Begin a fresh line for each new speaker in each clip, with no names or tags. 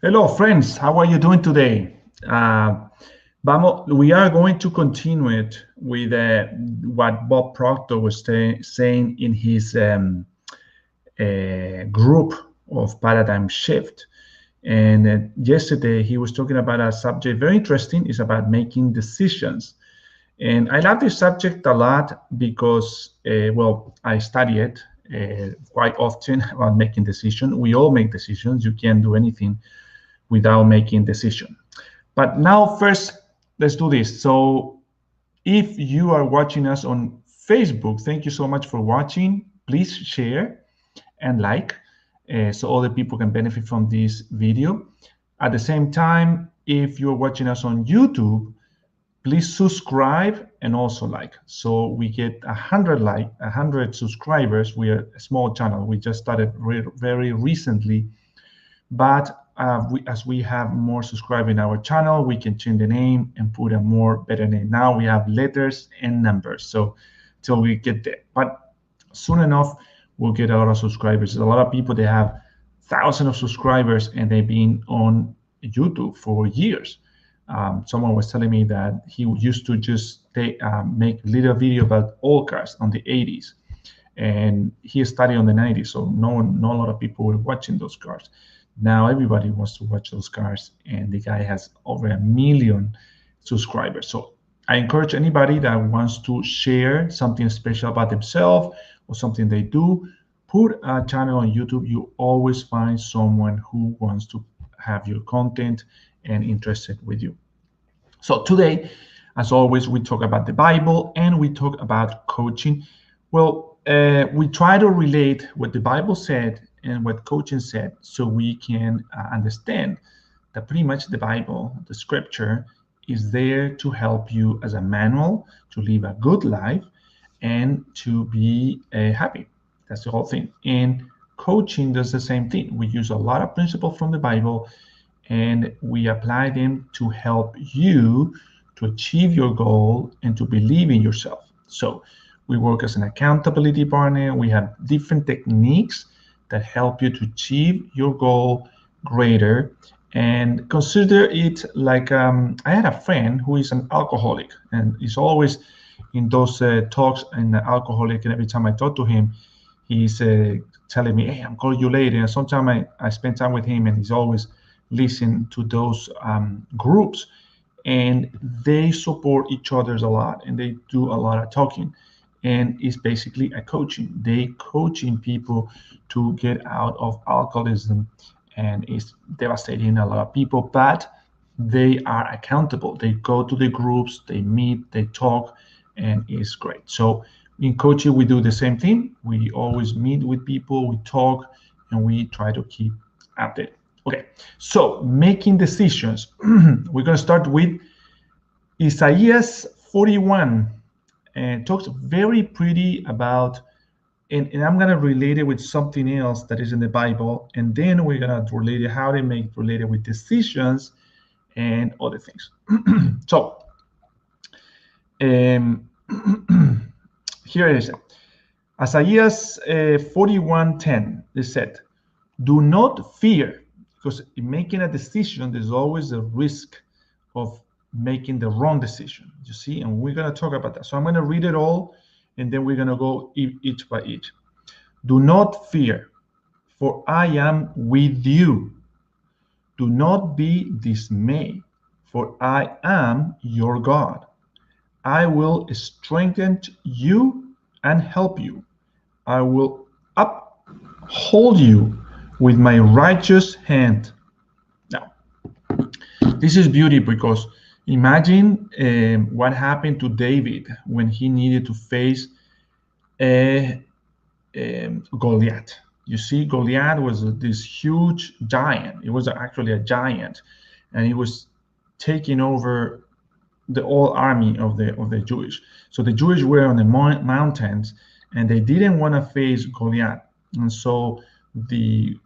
Hello, friends. How are you doing today? We are going to continue it with what Bob Proctor was saying in his group of paradigm shift. And yesterday he was talking about a subject very interesting. It's about making decisions. And I love this subject a lot because, I study it quite often about making decisions. We all make decisions. You can't do anything without making decision. But now first, let's do this. So if you are watching us on Facebook, thank you so much for watching. Please share and like so other people can benefit from this video. At the same time, if you're watching us on YouTube, please subscribe and also like. So we get 100 subscribers. We are a small channel. We just started very recently, but as we have more subscribers in our channel, we can change the name and put a more better name. Now we have letters and numbers. So till we get there, but soon enough, we'll get a lot of subscribers. A lot of people, they have thousands of subscribers and they've been on YouTube for years. Someone was telling me that he used to just make little video about old cars on the 80s, and he studied on the 90s, so no a lot of people were watching those cars. Now everybody wants to watch those cars, and the guy has over 1 million subscribers. So I encourage anybody that wants to share something special about themselves or something they do, put a channel on YouTube. You always find someone who wants to have your content and interested with you. So today, as always, we talk about the Bible and we talk about coaching. We try to relate what the Bible said and what coaching said so we can understand that pretty much the Bible, the scripture, is there to help you as a manual to live a good life and to be happy. That's the whole thing. And coaching does the same thing. We use a lot of principles from the Bible and we apply them to help you to achieve your goal and to believe in yourself. So we work as an accountability partner. We have different techniques that help you to achieve your goal greater. And consider it like I had a friend who is an alcoholic and is always in those talks in the alcoholic. And every time I talk to him, he's telling me, "Hey, I'm calling you later." And sometimes I spend time with him, and he's always listening to those groups, and they support each other's a lot, and they do a lot of talking. And it's basically a coaching. They coaching people to get out of alcoholism, and it's devastating a lot of people, but they are accountable. They go to the groups, they meet, they talk, and it's great. So in coaching, we do the same thing. We always meet with people, we talk, and we try to keep updated. Okay, so making decisions. We're going to start with Isaiah 41, and talks very pretty about, and I'm going to relate it with something else that is in the Bible, and then we're going to relate it, how they make related with decisions and other things. So um, here it is. Isaiah 41:10, it said, "Do not fear," because in making a decision, there's always a risk of making the wrong decision, you see, and we're going to talk about that. So I'm going to read it all, and then we're going to go each by each. "Do not fear, for I am with you. Do not be dismayed, for I am your God. I will strengthen you and help you. I will uphold you with my righteous hand." Now, this is beauty because imagine what happened to David when he needed to face Goliath. You see, Goliath was this huge giant. It was actually a giant, and he was taking over the whole army of the Jewish. So the Jewish were on the mountains, and they didn't want to face Goliath. And so the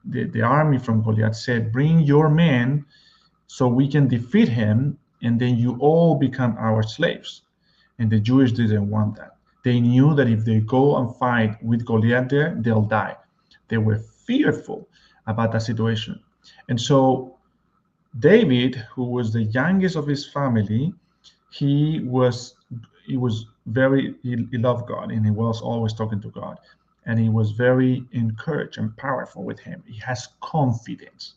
army from Goliath said, "Bring your men so we can defeat him, and then you all become our slaves." And the Jewish didn't want that. They knew that if they go and fight with Goliath there, they'll die. They were fearful about that situation. And so David, who was the youngest of his family, he was he loved God, and he was always talking to God, and he was very encouraged and powerful with him. He has confidence.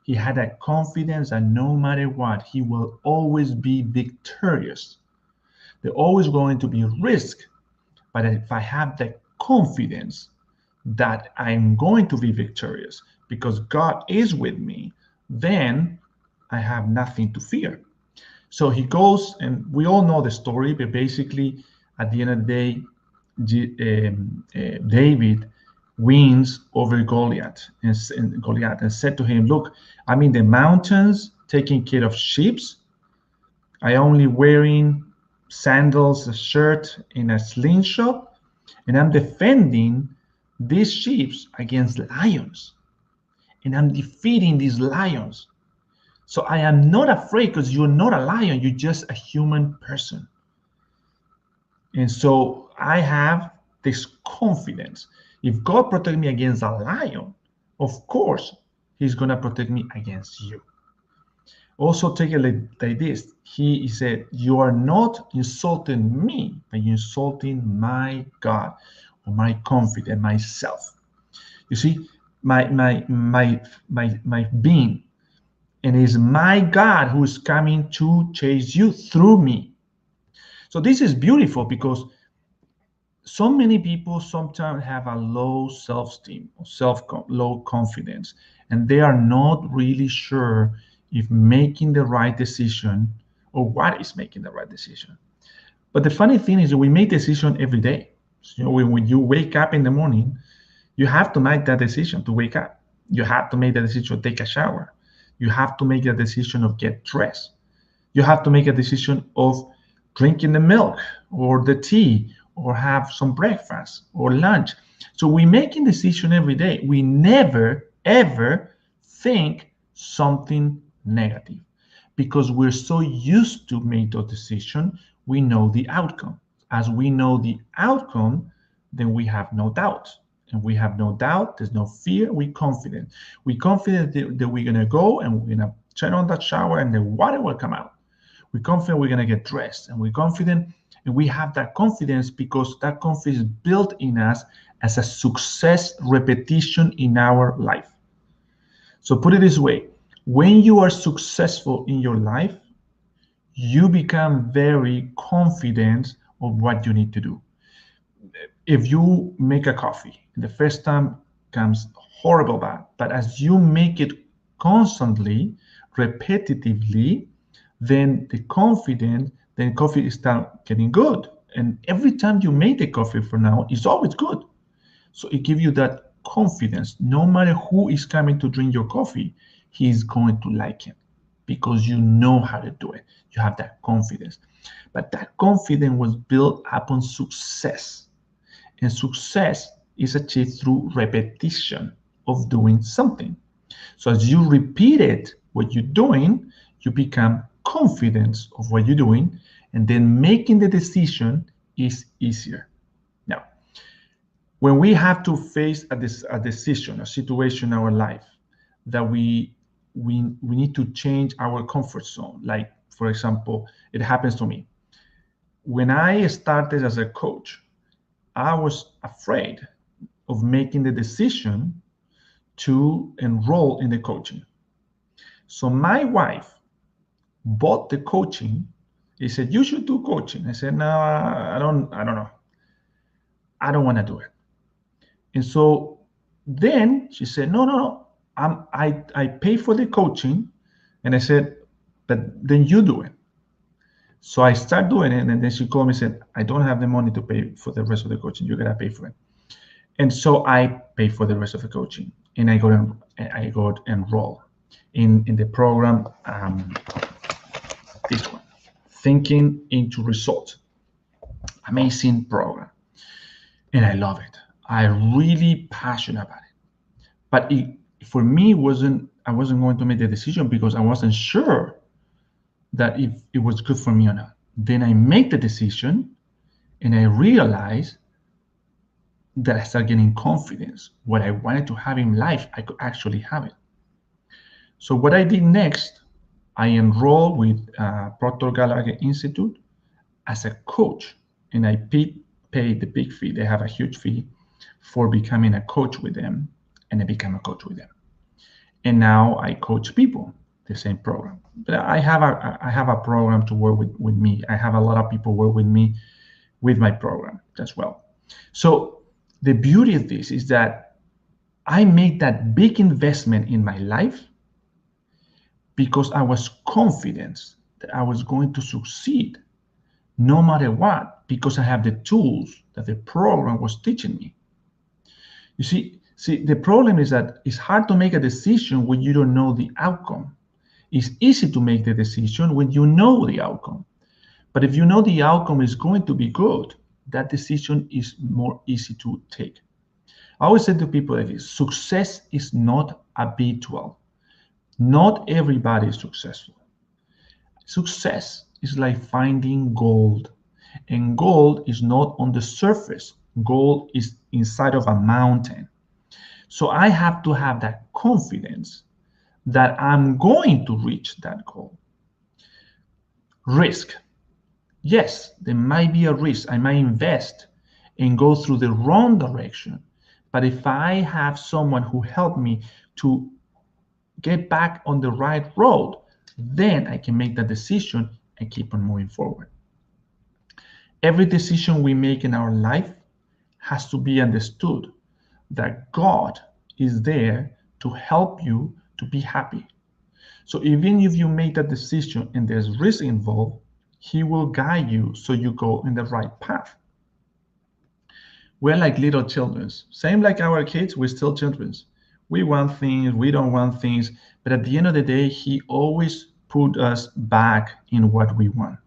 He had a confidence that no matter what, he will always be victorious. There always going to be risk, but if I have the confidence that I'm going to be victorious because God is with me, then I have nothing to fear. So he goes, and we all know the story, but basically, at the end of the day, David wins over Goliath and said to him, "Look, I'm in the mountains taking care of sheep. I only wearing sandals, a shirt, and a slingshot, and I'm defending these sheep against lions, and I'm defeating these lions. So I am not afraid because you're not a lion, you're just a human person. And so I have this confidence. If God protect me against a lion, of course, he's going to protect me against you." Also take it like this. He said, "You are not insulting me, but you're insulting my God, or my confidence, myself." You see, my being, and it is my God who is coming to chase you through me. So this is beautiful because so many people sometimes have a low self-esteem or low confidence, and they are not really sure if making the right decision or what is making the right decision. But the funny thing is that we make decision every day. So, when you wake up in the morning, you have to make that decision to wake up. You have to make the decision to take a shower. You have to make a decision of get dressed. You have to make a decision of drinking the milk or the tea or have some breakfast or lunch. So we're making decision every day. We never ever think something negative because we're so used to make those decisions. We know the outcome. As we know the outcome, then we have no doubt. And we have no doubt, there's no fear, we're confident. We're confident that we're gonna go and we're gonna turn on that shower and the water will come out. We're confident we're gonna get dressed, and we're confident, and we have that confidence because that confidence is built in us as a success repetition in our life. So put it this way, when you are successful in your life, you become very confident of what you need to do. If you make a coffee, the first time comes horrible bad, but as you make it constantly, repetitively, then the confidence, then coffee start getting good. And every time you make the coffee from now, it's always good. So it gives you that confidence. No matter who is coming to drink your coffee, he's going to like it because you know how to do it. You have that confidence. But that confidence was built upon success. And success is achieved through repetition of doing something. So as you repeat it, what you're doing, you become confident of what you're doing, and then making the decision is easier. Now, when we have to face a decision, a situation in our life that we need to change our comfort zone, like for example, it happens to me. When I started as a coach, I was afraid of making the decision to enroll in the coaching. So my wife bought the coaching. He said, "You should do coaching." I said, "No, I don't know. I don't want to do it." And so then she said, "No. I pay for the coaching." And I said, "But then you do it." So I start doing it, and then she called me and said, "I don't have the money to pay for the rest of the coaching. You gotta pay for it." And so I pay for the rest of the coaching, and I got enrolled in the program. This one, Thinking into Results. Amazing program, and I love it. I'm really passionate about it. But for me, I wasn't going to make the decision because I wasn't sure that if it was good for me or not. Then I make the decision, and I realize that I start getting confidence. What I wanted to have in life, I could actually have it. So what I did next I enrolled with Proctor Gallagher Institute as a coach, and I paid the big fee. They have a huge fee for becoming a coach with them, and I became a coach with them. And now I coach people, the same program. But I have a program to work with me. I have a lot of people work with me with my program as well. So the beauty of this is that I made that big investment in my life because I was confident that I was going to succeed no matter what, because I have the tools that the program was teaching me. You see, the problem is that it's hard to make a decision when you don't know the outcome. It's easy to make the decision when you know the outcome. But if you know the outcome is going to be good, that decision is more easy to take. I always say to people like this, success is not habitual. Not everybody is successful. Success is like finding gold. And gold is not on the surface. Gold is inside of a mountain. So I have to have that confidence that I'm going to reach that goal. Risk. Yes, there might be a risk. I might invest and go through the wrong direction. But if I have someone who helped me to get back on the right road, then I can make that decision and keep on moving forward. Every decision we make in our life has to be understood that God is there to help you to be happy. So even if you make that decision and there's risk involved, He will guide you so you go in the right path. We're like little children. Same like our kids, we're still children. We want things, we don't want things, but at the end of the day, He always put us back in what we want.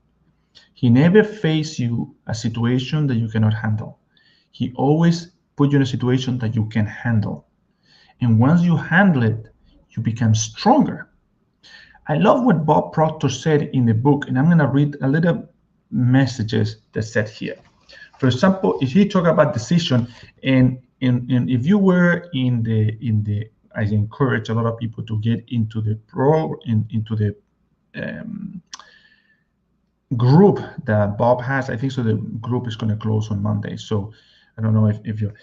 He never face you a situation that you cannot handle. He always put you in a situation that you can handle. And once you handle it, you become stronger. I love what Bob Proctor said in the book, and I'm going to read a little messages that said here. For example, if he talk about decision, and if you were in the, I encourage a lot of people to get into the into the group that Bob has. I think so. The group is going to close on Monday, so I don't know if you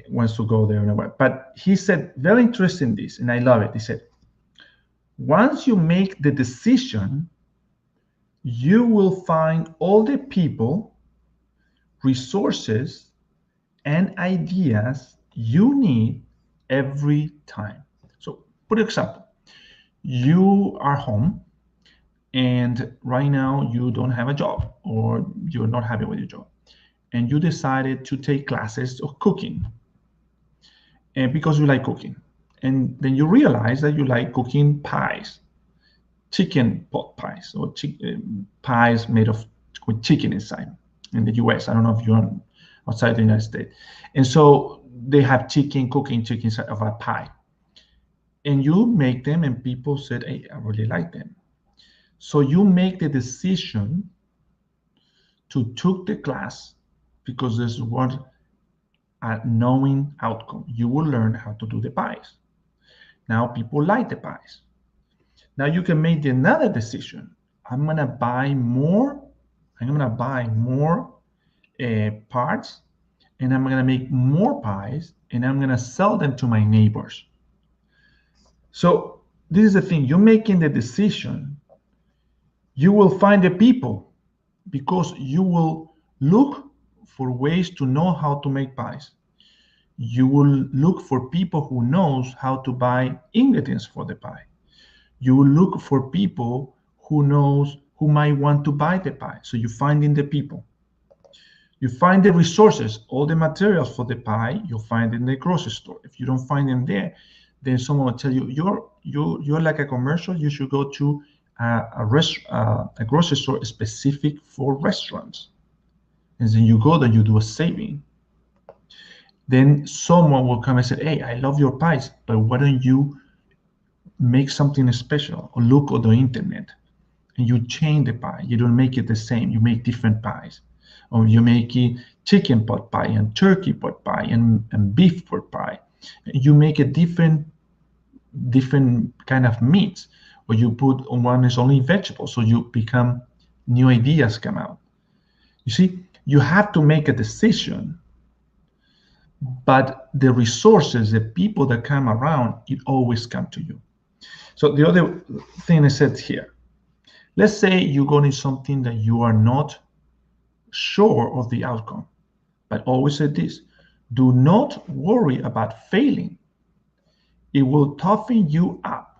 wants to go there or not. But he said very interesting this, and I love it. He said, once you make the decision, you will find all the people, resources, and ideas you need every time. So, for example, you are home and right now you don't have a job or you're not happy with your job, and you decided to take classes of cooking, and because you like cooking, and then you realize that you like cooking pies, chicken pot pies, or pies made with chicken inside. In the US, I don't know if you're outside the United States, and so they have cooking chicken inside of a pie, and you make them, and people said, hey, I really like them. So you make the decision to take the class because there's one knowing outcome. You will learn how to do the pies. Now people like the pies. Now you can make another decision. I'm gonna buy more. I'm gonna buy more parts, and I'm gonna make more pies, and I'm gonna sell them to my neighbors. So this is the thing. You're making the decision. You will find the people because you will look for ways to know how to make pies. You will look for people who knows how to buy ingredients for the pie. You will look for people who might want to buy the pie. So you find in the people. You find the resources, all the materials for the pie, you'll find in the grocery store. If you don't find them there, then someone will tell you, you're like a commercial, you should go to a grocery store specific for restaurants. And then you go there, you do a saving. Then someone will come and say, hey, I love your pies, but why don't you make something special, or look on the internet and you change the pie. You don't make it the same, you make different pies. Or you make a chicken pot pie and turkey pot pie and beef pot pie. You make a different kind of meats. or you put on one is only vegetables, so you become new ideas come out. You see, you have to make a decision, but the resources, the people that come around, it always come to you. So the other thing I said here, let's say you're going to something that you are not sure of the outcome, but always say this: do not worry about failing. It will toughen you up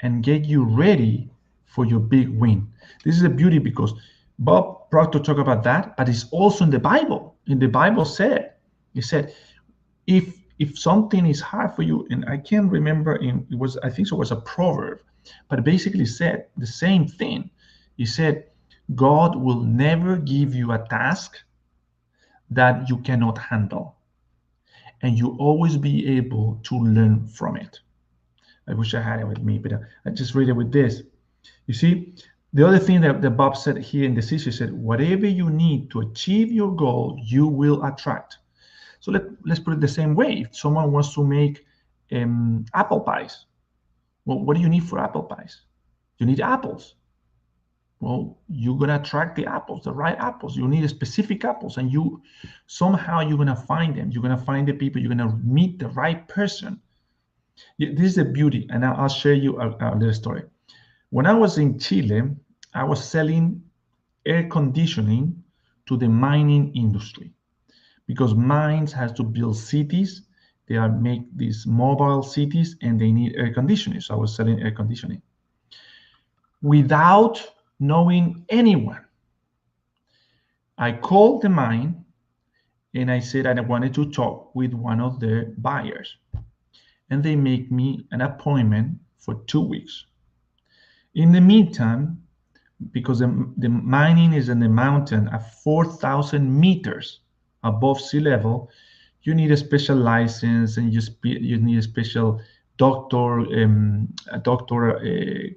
and get you ready for your big win. This is a beauty, because Bob Proctor talked about that, but it's also in the Bible. In the Bible he said, if something is hard for you, and I can't remember, I think it was a proverb, but basically said the same thing. He said, God will never give you a task that you cannot handle, and you always be able to learn from it. I wish I had it with me, but I just read it with this. You see, the other thing that Bob said here in this issue, said, whatever you need to achieve your goal, you will attract. So let's put it the same way. If someone wants to make apple pies, well, what do you need for apple pies? You need apples. Well, you're gonna attract the apples, the right apples. You need specific apples, and somehow you're gonna find them. You're gonna find the people. You're gonna meet the right person. This is the beauty, and I'll share you a little story. When I was in Chile, I was selling air conditioning to the mining industry, because mines has to build cities. They make these mobile cities, and they need air conditioning. So I was selling air conditioning without knowing anyone. I called the mine and I said I wanted to talk with one of their buyers, and they make me an appointment for 2 weeks. In the meantime, because the mining is in the mountain at 4,000 meters above sea level, you need a special license, and you need a special doctor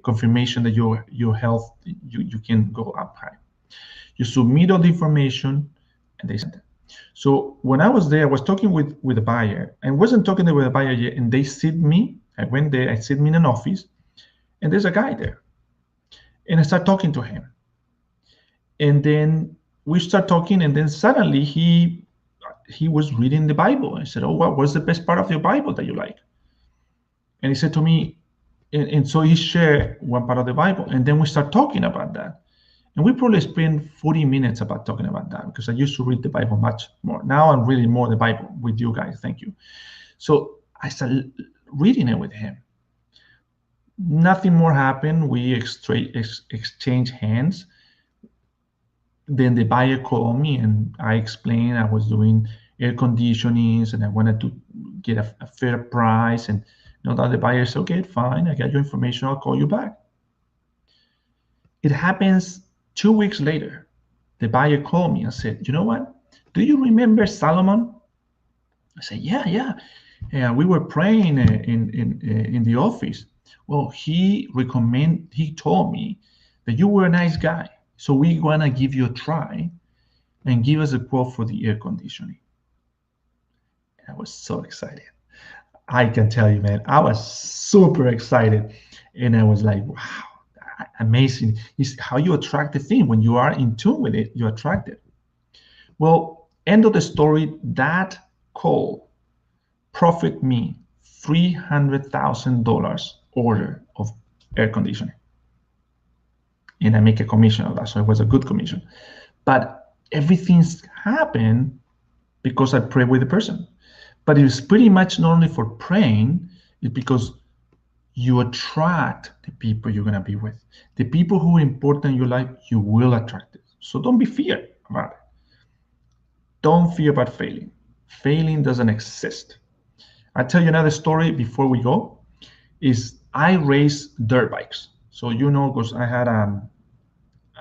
confirmation that your health, you can go up high. You submit all the information, and they send it. So when I was there, I was talking with a buyer, and wasn't talking with a buyer yet, and they sit me. I went there, I sit me in an office, and there's a guy there, and I start talking to him, and then we start talking, and then suddenly he was reading the Bible. I said, "Oh, what's the best part of your Bible that you like?" And he said to me, and so he shared one part of the Bible, and then we start talking about that. And we probably spent 40 minutes about talking about that, because I used to read the Bible much more. Now I'm reading more the Bible with you guys. Thank you. So I started reading it with him. Nothing more happened. We exchanged hands. Then the buyer called me, and I explained I was doing air conditionings, and I wanted to get a fair price. And the buyer said, "Okay, fine. I got your information. I'll call you back." It happens 2 weeks later. The buyer called me and said, "You know what? Do you remember Solomon?" I said, "Yeah. We were praying in the office. Well, he told me that you were a nice guy, so we want to give you a try and give us a quote for the air conditioning." And I was so excited. I can tell you, man, I was super excited, and I was like, "Wow, amazing." It's how you attract the thing. When you are in tune with it, you attract it. Well, end of the story, that call profit me $300,000 order of air conditioning. And I make a commission of that, so it was a good commission. But everything's happened because I pray with the person. But it's pretty much not only for praying, it's because you attract the people you're going to be with. The people who are important in your life, you will attract it. So don't be feared about it. Don't fear about failing. Failing doesn't exist. I'll tell you another story before we go. Is I race dirt bikes. So because I had a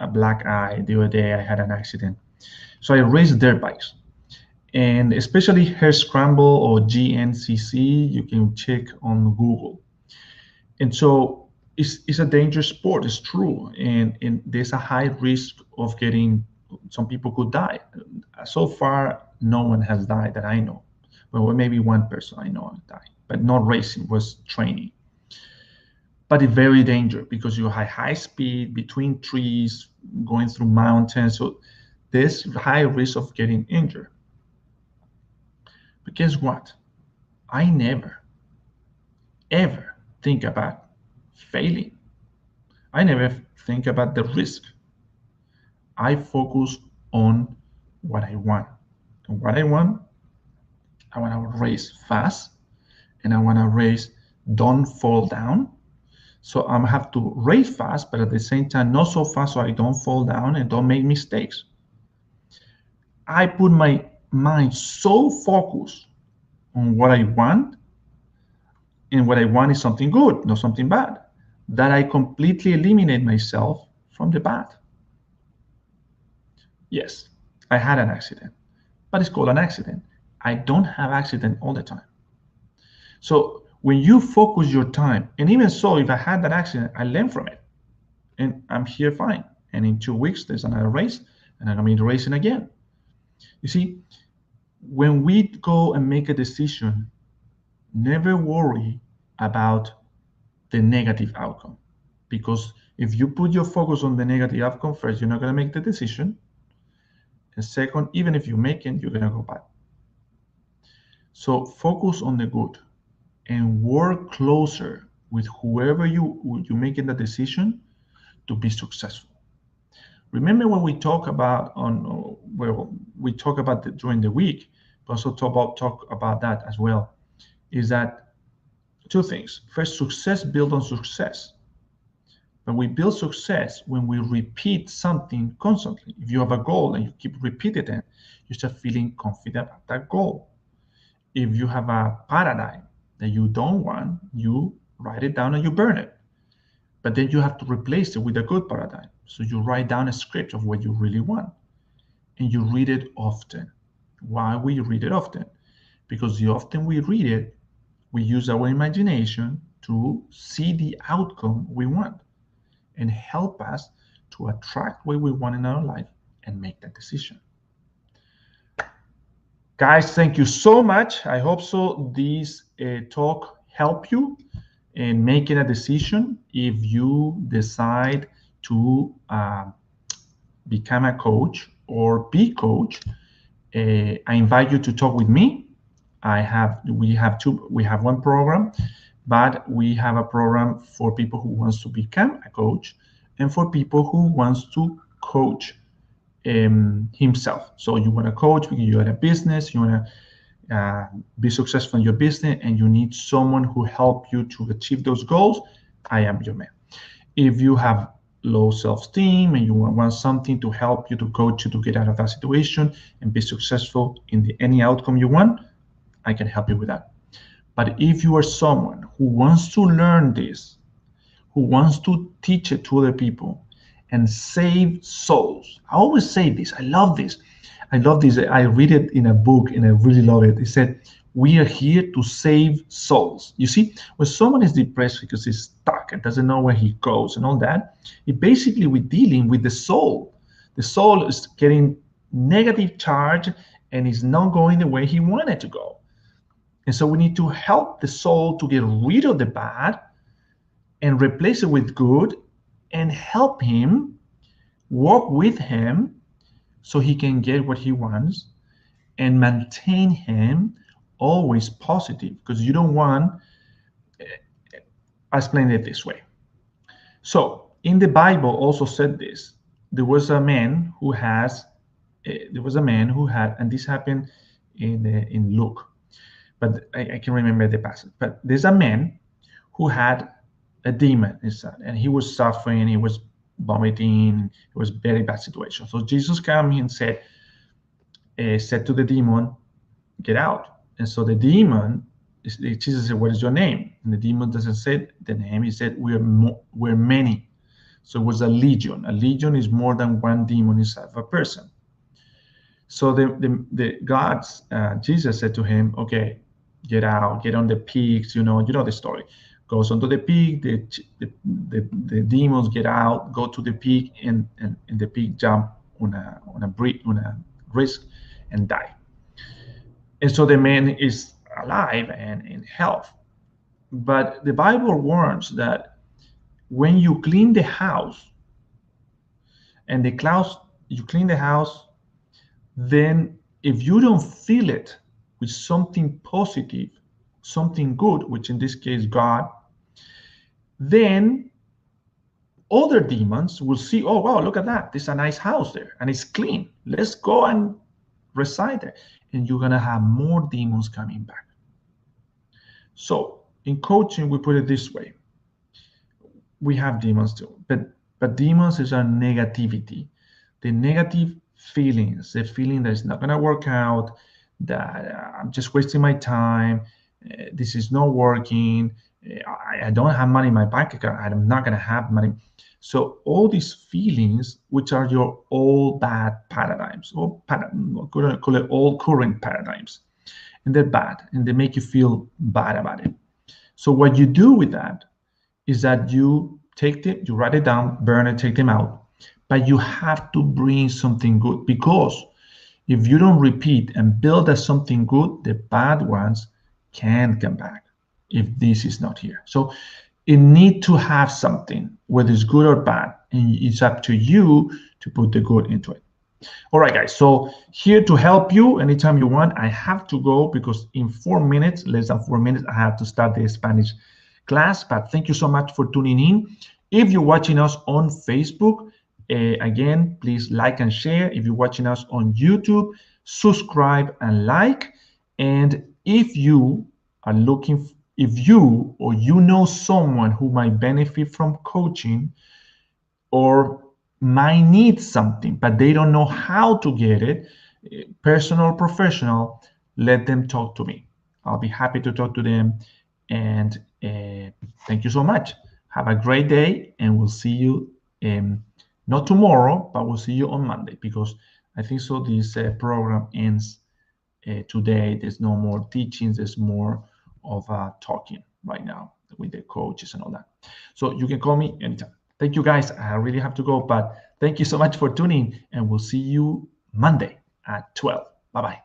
black eye the other day. I had an accident. So I race dirt bikes. And especially Hare Scramble or GNCC, you can check on Google. And so it's a dangerous sport. It's true, and there's a high risk of some people could die. So far, no one has died that I know. Well, maybe one person I know died, but not racing, was training. but it's very dangerous because you have high speed between trees, going through mountains. So there's high risk of getting injured. But guess what? I never, ever think about failing. I never think about the risk. I focus on what I want. And what I want to race fast, and I want to race don't fall down. So I have to race fast, but at the same time, not so fast so I don't fall down and don't make mistakes. I put my mind so focused on what I want, and what I want is something good, not something bad, that I completely eliminate myself from the bad. Yes, I had an accident, but it's called an accident. I don't have accident all the time. So when you focus your time, and even so, if I had that accident, I learn from it, and I'm here fine. And in 2 weeks, there's another race, and I'm gonna be racing again. You see, when we go and make a decision, never worry about the negative outcome, because if you put your focus on the negative outcome first, you're not gonna make the decision. And second, even if you make it, you're gonna go bad. So focus on the good and work closer with whoever you making the decision to be successful. Remember when we talk about during the week, but also talk about that as well, is that two things. First, success built on success. But we build success when we repeat something constantly. If you have a goal and you keep repeating it, you start feeling confident about that goal. If you have a paradigm that you don't want, you write it down and you burn it. But then you have to replace it with a good paradigm. So you write down a script of what you really want, and you read it often. Why we read it often? Because the often we read it, we use our imagination to see the outcome we want and help us to attract what we want in our life and make that decision. Guys, thank you so much. I hope so this talk helped you in making a decision if you decide to become a coach or be coach. I invite you to talk with me. We have one program, but we have a program for people who wants to become a coach and for people who wants to coach himself. So you want to coach because you're in a business, you want to be successful in your business, and you need someone who help you to achieve those goals. I am your man. If you have low self-esteem and you want something to help you, to coach you to get out of that situation and be successful in any outcome you want, I can help you with that. But if you are someone who wants to learn this, who wants to teach it to other people and save souls, I always say this, I love this. I read it in a book and I really love it. It said, we are here to save souls. You see, when someone is depressed because he's stuck and doesn't know where he goes and all that, we're dealing with the soul. The soul is getting negative charge and is not going the way he wanted to go. And so we need to help the soul to get rid of the bad and replace it with good, and help him, walk with him so he can get what he wants, and maintain him always positive, because you don't want, I explain it this way. So in the Bible also said this, there was a man who had, and this happened in Luke, but I can remember the passage. But there's a man who had a demon inside, and he was suffering, he was vomiting, it was very bad situation. So Jesus came and said to the demon, get out. And so the demon, Jesus said, what is your name? And the demon doesn't say the name, he said, we're many. So it was a legion. A legion is more than one demon inside of a person. So the gods, Jesus said to him, okay, get out, get on the pigs, you know the story. Goes onto the pig, the demons get out, go to the pig, and the pig jump on a risk and die. And so the man is alive and in health. But the Bible warns that when you clean the house and the clouds, you clean the house, then if you don't fill it with something positive, something good, which in this case God, then other demons will see, oh wow, look at that, there's a nice house there and it's clean, let's go and reside there, and you're gonna have more demons coming back. So in coaching, we put it this way: we have demons too, but demons is our negativity, the negative feelings, the feeling that it's not gonna work out, that I'm just wasting my time, this is not working, I don't have money in my bank account, I'm not gonna have money. So all these feelings, which are your old bad paradigms, or call it all current paradigms, and they're bad, and they make you feel bad about it. So what you do with that is that you take them, you write it down, burn it, take them out, but you have to bring something good, because if you don't repeat and build as something good, the bad ones can come back if this is not here. So you need to have something, whether it's good or bad, and it's up to you to put the good into it. All right, guys, so here to help you anytime you want. I have to go because in 4 minutes, less than 4 minutes, I have to start the Spanish class. But thank you so much for tuning in. If you're watching us on Facebook, again, please like and share. If you're watching us on YouTube, subscribe and like. And if you are looking, if you or you know someone who might benefit from coaching or might need something, but they don't know how to get it, personal or professional, let them talk to me. I'll be happy to talk to them. And thank you so much. Have a great day, and we'll see you not tomorrow, but we'll see you on Monday, because I think so this program ends today. There's no more teachings. There's more of talking right now with the coaches and all that. So you can call me anytime. Thank you, guys. I really have to go, but thank you so much for tuning, and we'll see you Monday at 12. Bye-bye.